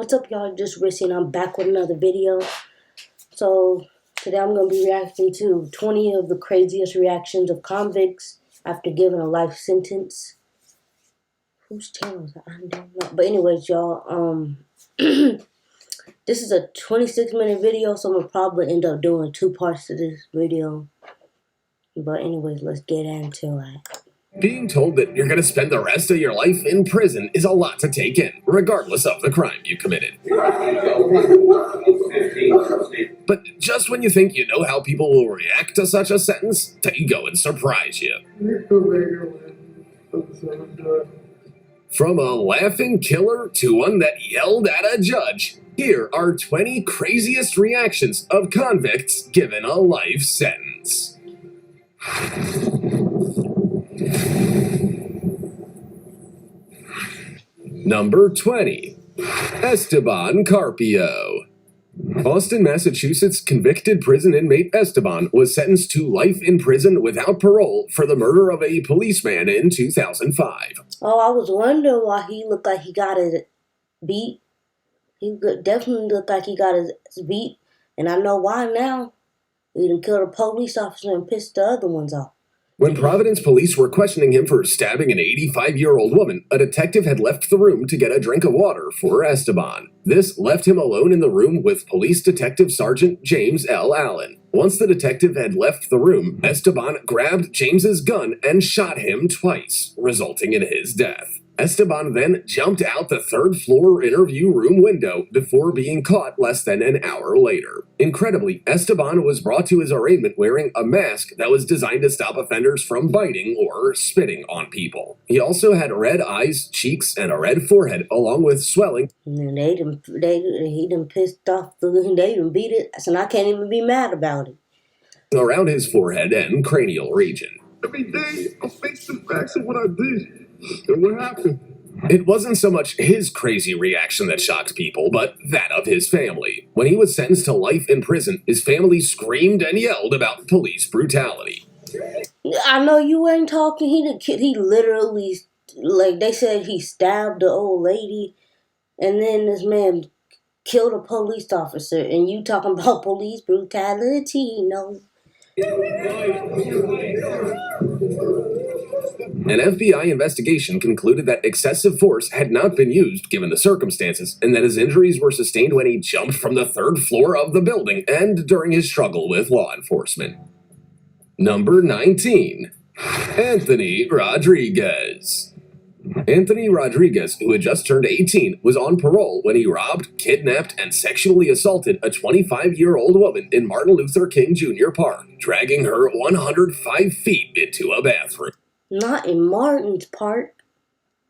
What's up, y'all? Just Rissi, and I'm back with another video. So today I'm going to be reacting to 20 of the craziest reactions of convicts after giving a life sentence. Whose channel is that? I don't know. But anyways, y'all, this is a 26-minute video, so I'm going to probably end up doing 2 parts to this video. But anyways, let's get into it. Being told that you're going to spend the rest of your life in prison is a lot to take in, regardless of the crime you committed. But just when you think you know how people will react to such a sentence, they go and surprise you. From a laughing killer to one that yelled at a judge, here are 20 craziest reactions of convicts given a life sentence. Number 20. Esteban Carpio. Boston, Massachusetts convicted prison inmate Esteban was sentenced to life in prison without parole for the murder of a policeman in 2005. Oh, I was wondering why he looked like he got his beat. He definitely looked like he got his beat, and I know why now. He done killed a police officer and pissed the other ones off. When Providence police were questioning him for stabbing an 85-year-old woman, a detective had left the room to get a drink of water for Esteban. This left him alone in the room with Police Detective Sergeant James L. Allen. Once the detective had left the room, Esteban grabbed James's gun and shot him twice, resulting in his death. Esteban then jumped out the third-floor interview room window before being caught less than an hour later. Incredibly, Esteban was brought to his arraignment wearing a mask that was designed to stop offenders from biting or spitting on people. He also had red eyes, cheeks, and a red forehead, along with swelling. And he done pissed off, they done beat it, so I can't even be mad about it. Around his forehead and cranial region. Every day, I face the facts of what I did. And what happened? It wasn't so much his crazy reaction that shocked people, but that of his family. When he was sentenced to life in prison, his family screamed and yelled about police brutality. I know you ain't talking. He literally, like they said, he stabbed the old lady, and then this man killed a police officer, and you talking about police brutality? No. An FBI investigation concluded that excessive force had not been used given the circumstances, and that his injuries were sustained when he jumped from the third floor of the building and during his struggle with law enforcement. Number 19. Anthony Rodriguez. Anthony Rodriguez, who had just turned 18, was on parole when he robbed, kidnapped, and sexually assaulted a 25-year-old woman in Martin Luther King Jr. Park, dragging her 105 feet into a bathroom. Not in Martin's Park.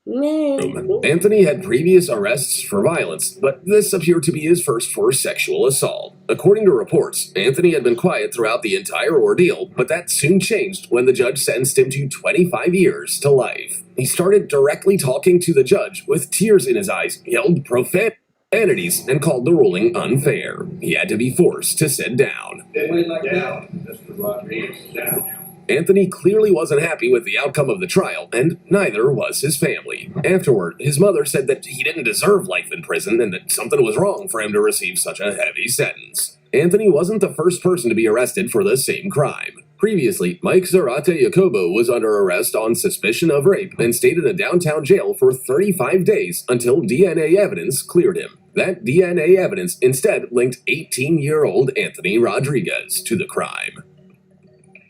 Man. Anthony had previous arrests for violence, but this appeared to be his first for sexual assault. According to reports, Anthony had been quiet throughout the entire ordeal, but that soon changed when the judge sentenced him to 25 years to life. He started directly talking to the judge with tears in his eyes, yelled profanities, and called the ruling unfair. He had to be forced to sit down. Down, Mr. Rodriguez, down. Anthony clearly wasn't happy with the outcome of the trial, and neither was his family. Afterward, his mother said that he didn't deserve life in prison and that something was wrong for him to receive such a heavy sentence. Anthony wasn't the first person to be arrested for the same crime. Previously, Mike Zarate Jacobo was under arrest on suspicion of rape and stayed in a downtown jail for 35 days until DNA evidence cleared him. That DNA evidence instead linked 18-year-old Anthony Rodriguez to the crime.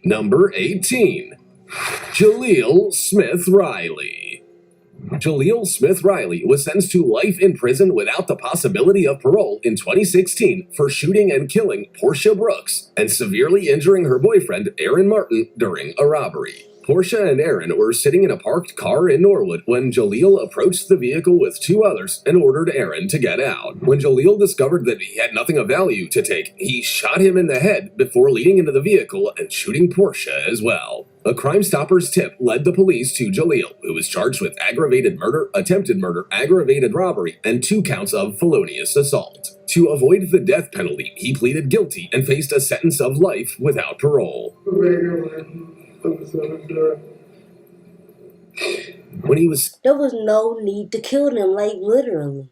Number 18. Jaleel Smith Riley. Jaleel Smith Riley was sentenced to life in prison without the possibility of parole in 2016 for shooting and killing Portia Brooks and severely injuring her boyfriend, Aaron Martin, during a robbery. Portia and Aaron were sitting in a parked car in Norwood when Jaleel approached the vehicle with 2 others and ordered Aaron to get out. When Jaleel discovered that he had nothing of value to take, he shot him in the head before leading into the vehicle and shooting Portia as well. A Crime Stoppers tip led the police to Jaleel, who was charged with aggravated murder, attempted murder, aggravated robbery, and 2 counts of felonious assault. To avoid the death penalty, he pleaded guilty and faced a sentence of life without parole. When he was... There was no need to kill them, like literally.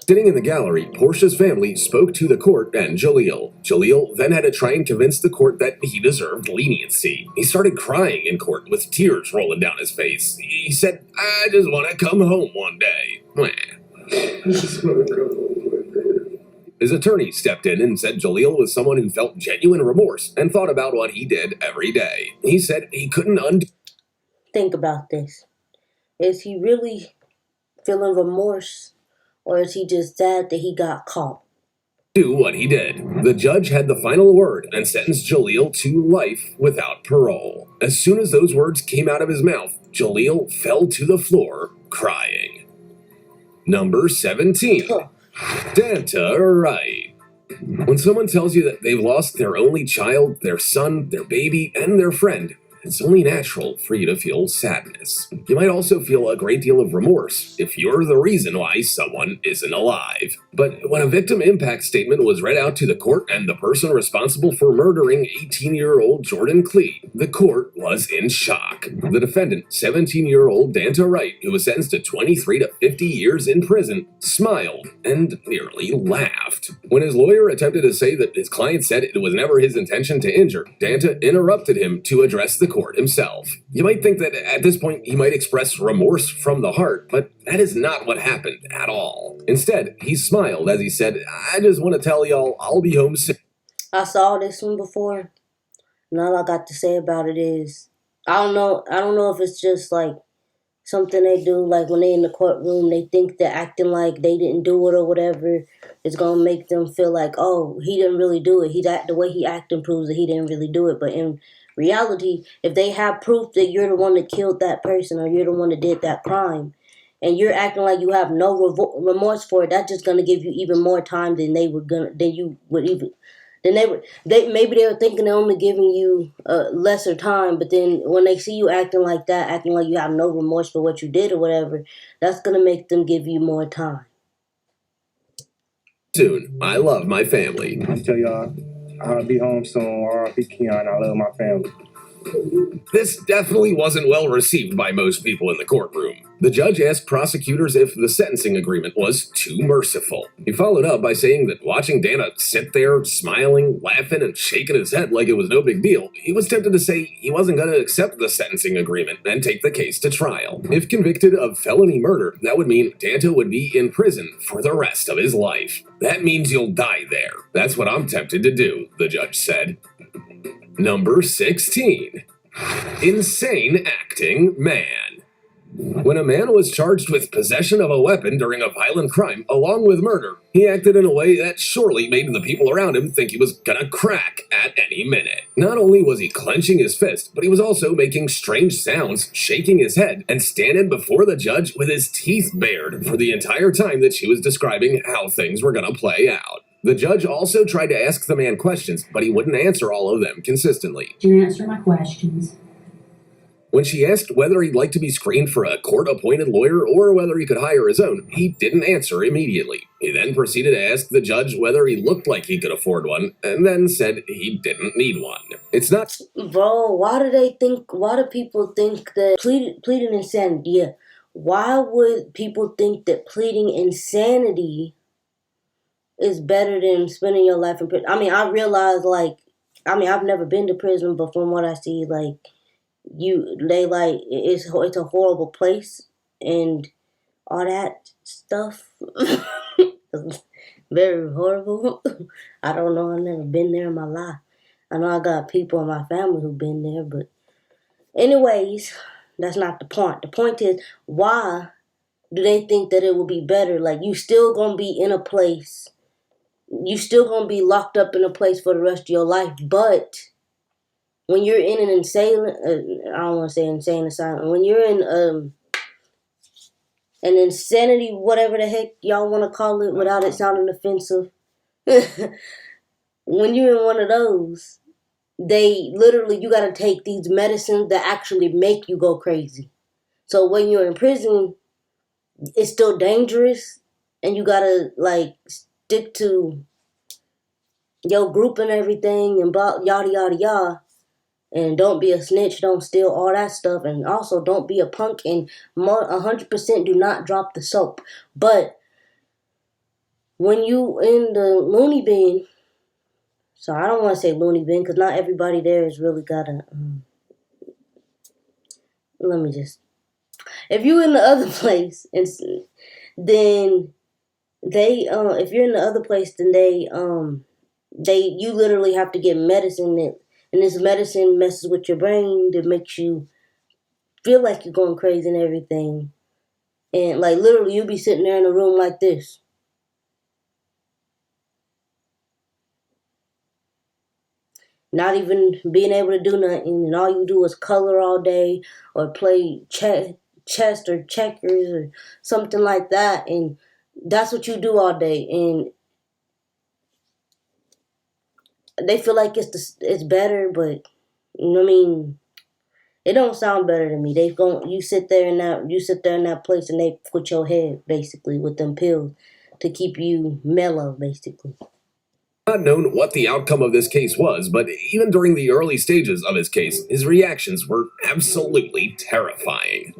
Sitting in the gallery, Portia's family spoke to the court and Jaleel. Jaleel then had to try and convince the court that he deserved leniency. He started crying in court with tears rolling down his face. He said, "I just want to come home one day." His attorney stepped in and said Jaleel was someone who felt genuine remorse and thought about what he did every day. He said he couldn't undo. Think about this. Is he really feeling remorse? Or is he just sad that he got caught? Do what he did. The judge had the final word and sentenced Jaleel to life without parole. As soon as those words came out of his mouth, Jaleel fell to the floor crying. Number 17. Danta Wright. When someone tells you that they've lost their only child, their son, their baby, and their friend, it's only natural for you to feel sadness. You might also feel a great deal of remorse if you're the reason why someone isn't alive. But when a victim impact statement was read out to the court and the person responsible for murdering 18-year-old Jordan Clee, the court was in shock. The defendant, 17-year-old Danta Wright, who was sentenced to 23 to 50 years in prison, smiled and nearly laughed. When his lawyer attempted to say that his client said it was never his intention to injure, Danta interrupted him to address the court himself. You might think that at this point he might express remorse from the heart, but that is not what happened at all. Instead, he smiled as he said, "I just want to tell y'all I'll be home soon." I saw this one before, and all I got to say about it is, I don't know if it's just like something they do, like when they in the courtroom, they think that acting like they didn't do it or whatever is gonna make them feel like, oh, he didn't really do it. The way he acting proves that he didn't really do it. But in reality, if they have proof that you're the one that killed that person or you're the one that did that crime, and you're acting like you have no remorse for it, that's just gonna give you even more time than they were maybe they were thinking they're only giving you lesser time, but then when they see you acting like that, acting like you have no remorse for what you did or whatever, that's gonna make them give you more time. Soon. I love my family. I tell y'all, I'll be home soon. R.I.P. Keon. I love my family. This definitely wasn't well received by most people in the courtroom. The judge asked prosecutors if the sentencing agreement was too merciful. He followed up by saying that watching Dana sit there smiling, laughing, and shaking his head like it was no big deal, he was tempted to say he wasn't going to accept the sentencing agreement and take the case to trial. If convicted of felony murder, that would mean Danta would be in prison for the rest of his life. That means you'll die there. That's what I'm tempted to do, the judge said. Number 16. Insane acting man. When a man was charged with possession of a weapon during a violent crime, along with murder, he acted in a way that surely made the people around him think he was gonna crack at any minute. Not only was he clenching his fist, but he was also making strange sounds, shaking his head, and standing before the judge with his teeth bared for the entire time that she was describing how things were gonna play out. The judge also tried to ask the man questions, but he wouldn't answer all of them consistently. Do you answer my questions? When she asked whether he'd like to be screened for a court-appointed lawyer or whether he could hire his own, he didn't answer immediately. He then proceeded to ask the judge whether he looked like he could afford one, and then said he didn't need one. It's not... Bro, why do people think that pleading insanity, yeah. Why would people think that pleading insanity is better than spending your life in prison? I mean, I realize, I've never been to prison, but from what I see, it's a horrible place and all that stuff. Very horrible. I don't know. I've never been there in my life. I know I got people in my family who've been there, but anyways, that's not the point. The point is, why do they think that it will be better? Like, you still gonna be in a place. You still gonna be locked up in a place for the rest of your life, but when you're in an insane, I don't want to say insane asylum. When you're in an insanity, whatever the heck y'all want to call it, without it sounding offensive. When you're in one of those, you got to take these medicines that actually make you go crazy. So when you're in prison, it's still dangerous, and you got to stick to your group and everything, and blah, yada, yada, yada. And don't be a snitch, don't steal, all that stuff. And also don't be a punk, and 100% do not drop the soap. But when you in the loony bin, so I don't want to say loony bin because not everybody there has really got a. Let me just. If you in the other place, and then they if you're in the other place, then you literally have to get medicine that, and this medicine messes with your brain that makes you feel like you're going crazy and everything. And like literally you'll be sitting there in a room like this. Not even being able to do nothing, and all you do is color all day or play chess or checkers or something like that, and that's what you do all day, and they feel like it's better, but you know what I mean. It don't sound better to me. You sit there in that place and they put your head basically with them pills to keep you mellow basically. Not known what the outcome of this case was, but even during the early stages of his case, his reactions were absolutely terrifying.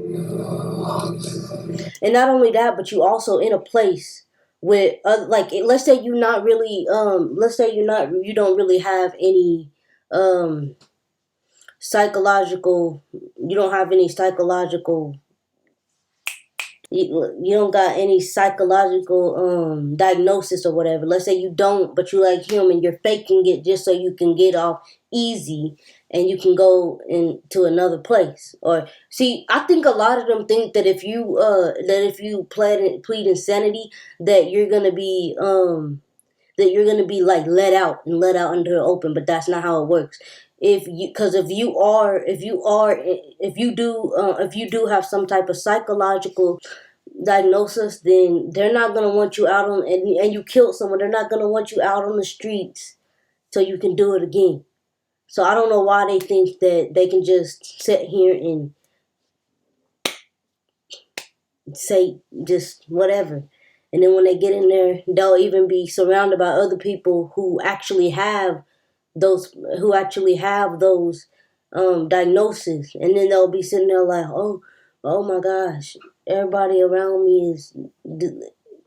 And not only that, but you also in a place with like let's say you don't really have any psychological you don't have any psychological you don't got any psychological diagnosis or whatever. Let's say you don't, but you like human, you're faking it just so you can get off easy and you can go into another place. Or see, I think a lot of them think that if you plead insanity that you're gonna be like let out into the open, but that's not how it works. If you do have some type of psychological diagnosis, then they're not gonna want you out on and you killed someone. They're not gonna want you out on the streets so you can do it again. So I don't know why they think that they can just sit here and say just whatever. And then when they get in there, they'll even be surrounded by other people who actually have those diagnoses, and then they'll be sitting there like, oh my gosh, everybody around me is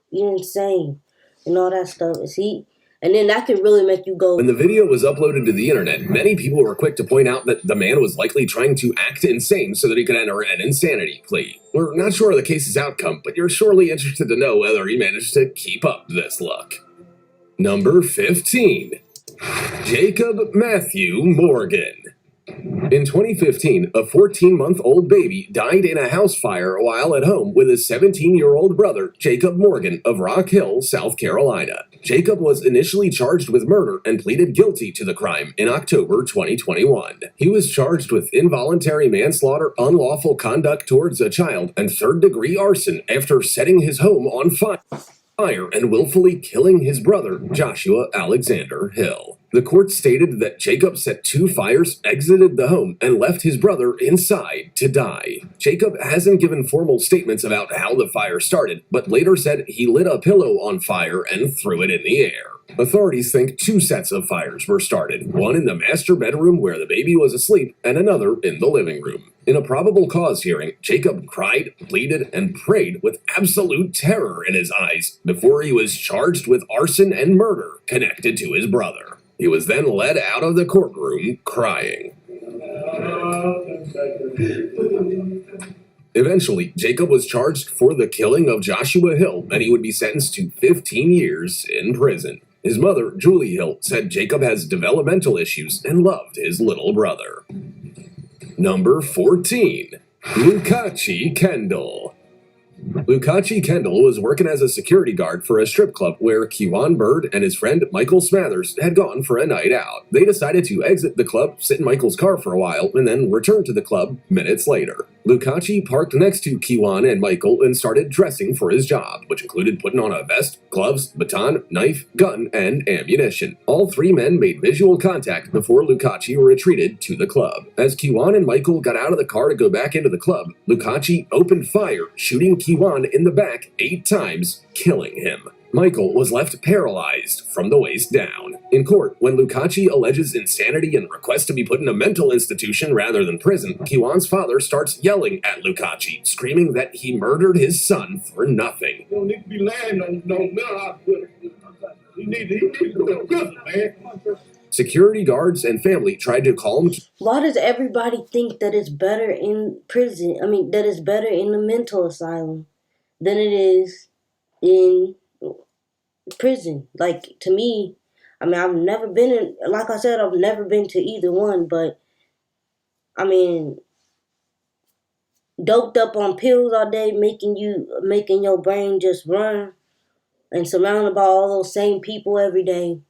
insane and all that stuff. See, and then that can really make you go. When the video was uploaded to the internet, many people were quick to point out that the man was likely trying to act insane so that he could enter an insanity plea. We're not sure of the case's outcome, but you're surely interested to know whether he managed to keep up this luck. Number 15. Jacob Matthew Morgan. In 2015, a 14-month-old baby died in a house fire while at home with his 17-year-old brother, Jacob Morgan, of Rock Hill, South Carolina. Jacob was initially charged with murder and pleaded guilty to the crime in October 2021. He was charged with involuntary manslaughter, unlawful conduct towards a child, and third-degree arson after setting his home on fire and willfully killing his brother, Joshua Alexander Hill. The court stated that Jacob set 2 fires, exited the home, and left his brother inside to die. Jacob hasn't given formal statements about how the fire started, but later said he lit a pillow on fire and threw it in the air. Authorities think 2 sets of fires were started, one in the master bedroom where the baby was asleep, and another in the living room. In a probable cause hearing, Jacob cried, pleaded, and prayed with absolute terror in his eyes before he was charged with arson and murder connected to his brother. He was then led out of the courtroom crying. Eventually, Jacob was charged for the killing of Joshua Hill, and he would be sentenced to 15 years in prison. His mother, Julie Hill, said Jacob has developmental issues and loved his little brother. Number 14. Lukachi Kendall. Lukachi Kendall was working as a security guard for a strip club where Kewan Bird and his friend Michael Smathers had gone for a night out. They decided to exit the club, sit in Michael's car for a while, and then return to the club minutes later. Lukachi parked next to Kewan and Michael and started dressing for his job, which included putting on a vest, gloves, baton, knife, gun, and ammunition. All 3 men made visual contact before Lukachi retreated to the club. As Kewan and Michael got out of the car to go back into the club, Lukachi opened fire, shooting Kewan in the back 8 times, killing him. Michael was left paralyzed from the waist down. In court, when Lukachi alleges insanity and requests to be put in a mental institution rather than prison, Kewan's father starts yelling at Lukachi, screaming that he murdered his son for nothing. You don't need to be laying no mental hospital. You need to go to prison, man. Security guards and family tried to calm. Why does everybody think that it's better in prison? I mean, that it's better in the mental asylum than it is in prison? Like, to me, I mean, I've never been in, like I said, I've never been to either one, but I mean, doped up on pills all day, making your brain just run, and surrounded by all those same people every day.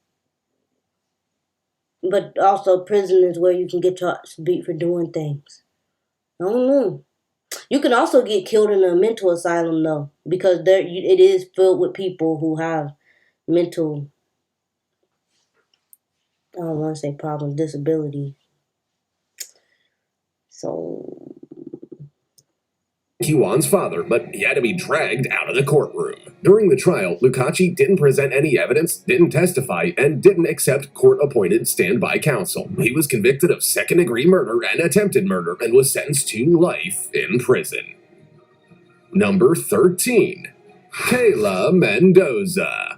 But also, prison is where you can get your ass beat for doing things. I don't know. You can also get killed in a mental asylum, though, because it is filled with people who have mental, I don't want to say problems, disabilities. So, Kiwan's father, but he had to be dragged out of the courtroom. During the trial, Lukachi didn't present any evidence, didn't testify, and didn't accept court-appointed standby counsel. He was convicted of second-degree murder and attempted murder and was sentenced to life in prison. Number 13. Kayla Mendoza.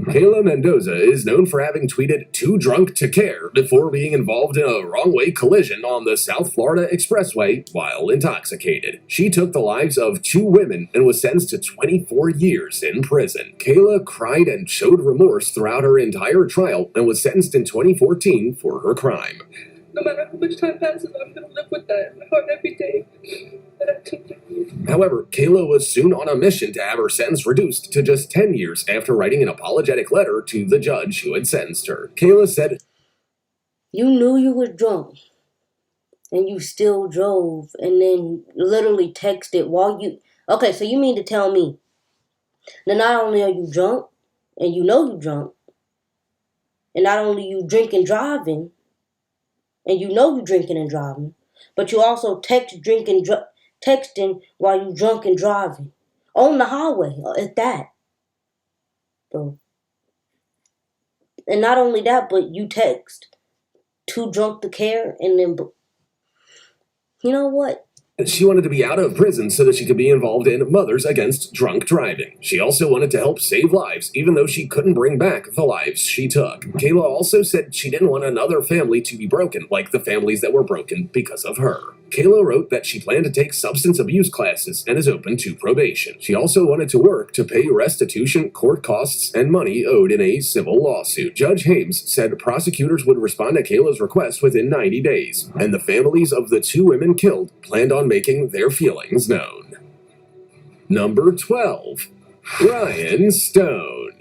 Kayla Mendoza is known for having tweeted "too drunk to care" before being involved in a wrong-way collision on the South Florida Expressway while intoxicated. She took the lives of 2 women and was sentenced to 24 years in prison. Kayla cried and showed remorse throughout her entire trial and was sentenced in 2014 for her crime. No matter how much time passes, I'm going to live with that in my heart every day. However, Kayla was soon on a mission to have her sentence reduced to just 10 years after writing an apologetic letter to the judge who had sentenced her. Kayla said, you knew you were drunk, and you still drove, and then literally texted while you... Okay, so you mean to tell me that not only are you drunk, and you know you're drunk, and not only you drinking driving, and you know you're drinking and driving, but you also texting while you drunk and driving on the highway at that. So, and not only that, but you text too drunk to care, and then, you know what? she wanted to be out of prison so that she could be involved in Mothers Against Drunk Driving. She also wanted to help save lives, even though she couldn't bring back the lives she took. Kayla also said she didn't want another family to be broken, like the families that were broken because of her. Kayla wrote that she planned to take substance abuse classes and is open to probation. She also wanted to work to pay restitution, court costs, and money owed in a civil lawsuit. Judge Hames said prosecutors would respond to Kayla's request within 90 days, and the families of the 2 women killed planned on making their feelings known. Number 12. Ryan Stone.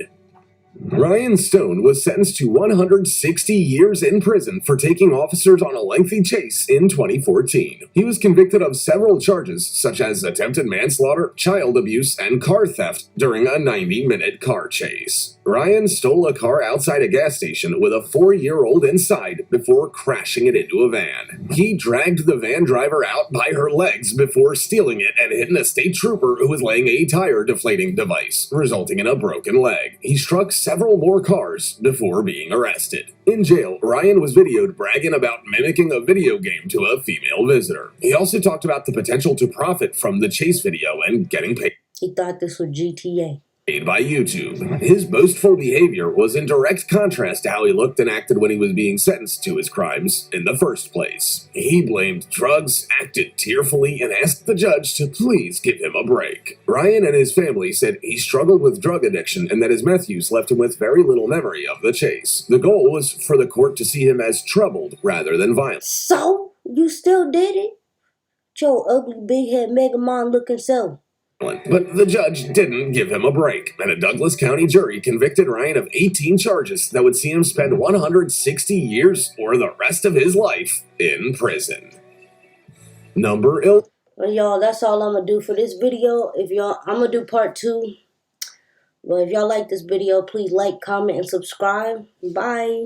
Ryan Stone was sentenced to 160 years in prison for taking officers on a lengthy chase in 2014. He was convicted of several charges, such as attempted manslaughter, child abuse, and car theft during a 90-minute car chase. Ryan stole a car outside a gas station with a 4-year-old inside before crashing it into a van. He dragged the van driver out by her legs before stealing it and hitting a state trooper who was laying a tire deflating device, resulting in a broken leg. He struck several more cars before being arrested. In jail, Ryan was videoed bragging about mimicking a video game to a female visitor. He also talked about the potential to profit from the chase video and getting paid. He thought this was GTA. By YouTube. His boastful behavior was in direct contrast to how he looked and acted when he was being sentenced to his crimes in the first place. He blamed drugs, acted tearfully, and asked the judge to please give him a break. Ryan and his family said he struggled with drug addiction and that his meth use left him with very little memory of the chase. The goal was for the court to see him as troubled rather than violent. So? You still did it? Your ugly, big-head, Megamon looking self. But the judge didn't give him a break, and a Douglas County jury convicted Ryan of 18 charges that would see him spend 160 years or the rest of his life in prison. Number 11. Well, y'all, that's all I'm going to do for this video. I'm going to do part 2. Well, if y'all like this video, please like, comment, and subscribe. Bye.